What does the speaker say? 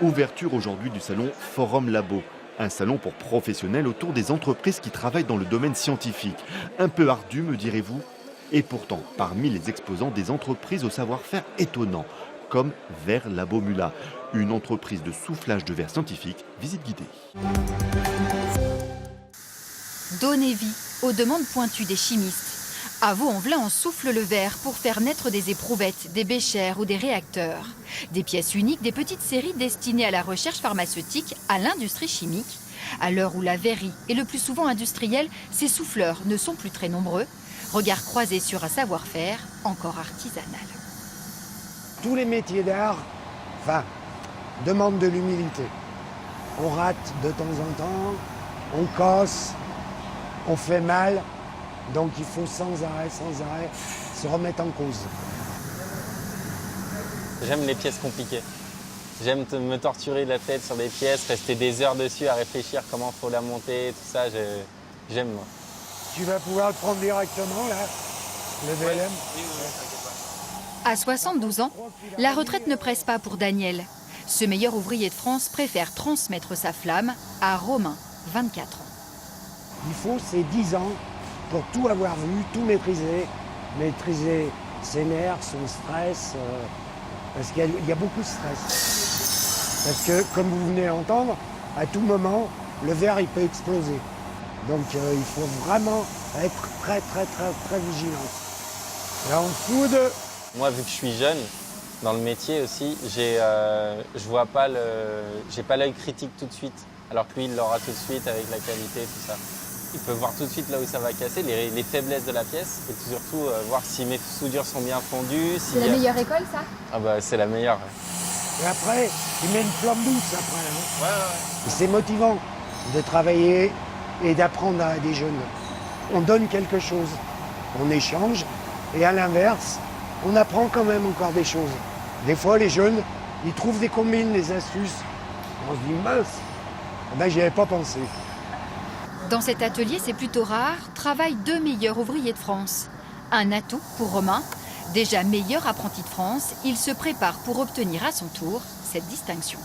Ouverture aujourd'hui du salon Forum Labo. Un salon pour professionnels autour des entreprises qui travaillent dans le domaine scientifique. Un peu ardu, me direz-vous? Et pourtant, parmi les exposants, des entreprises au savoir-faire étonnant, comme Verre Labo Mula, une entreprise de soufflage de verre scientifique, visite guidée. Donnez vie aux demandes pointues des chimistes. À Vaux-en-Velin, on souffle le verre pour faire naître des éprouvettes, des béchères ou des réacteurs. Des pièces uniques, des petites séries destinées à la recherche pharmaceutique, à l'industrie chimique. À l'heure où la verrerie est le plus souvent industrielle, ces souffleurs ne sont plus très nombreux. Regard croisé sur un savoir-faire encore artisanal. Tous les métiers d'art, demandent de l'humilité. On rate de temps en temps, on casse, on fait mal. Donc il faut sans arrêt se remettre en cause. J'aime les pièces compliquées. J'aime me torturer la tête sur des pièces, rester des heures dessus à réfléchir comment il faut la monter, tout ça, j'aime moi. Tu vas pouvoir le prendre directement là, le VLM. À 72 ans, la retraite ne presse pas pour Daniel. Ce meilleur ouvrier de France préfère transmettre sa flamme à Romain, 24 ans. Il faut ces 10 ans pour tout avoir vu, tout maîtriser ses nerfs, son stress, parce qu'il y a beaucoup de stress. Parce que, comme vous venez d'entendre, à tout moment, le verre il peut exploser. Donc il faut vraiment être très vigilant. Là, on soude. Moi, vu que je suis jeune, dans le métier aussi, j'ai pas l'œil critique tout de suite, alors que lui, il l'aura tout de suite avec la qualité, tout ça. Il peut voir tout de suite là où ça va casser, les faiblesses de la pièce, et surtout voir si mes soudures sont bien fondues. C'est la meilleure école, ça? Ah bah c'est la meilleure. Ouais. Et après, il met une flamme douce après. Hein. Ouais. C'est motivant de travailler et d'apprendre à des jeunes. On donne quelque chose, on échange, et à l'inverse, on apprend quand même encore des choses. Des fois, les jeunes, ils trouvent des combines, des astuces. On se dit, mince, j'y avais pas pensé. Dans cet atelier, c'est plutôt rare, travaillent 2 meilleurs ouvriers de France. Un atout pour Romain. Déjà meilleur apprenti de France, il se prépare pour obtenir à son tour cette distinction.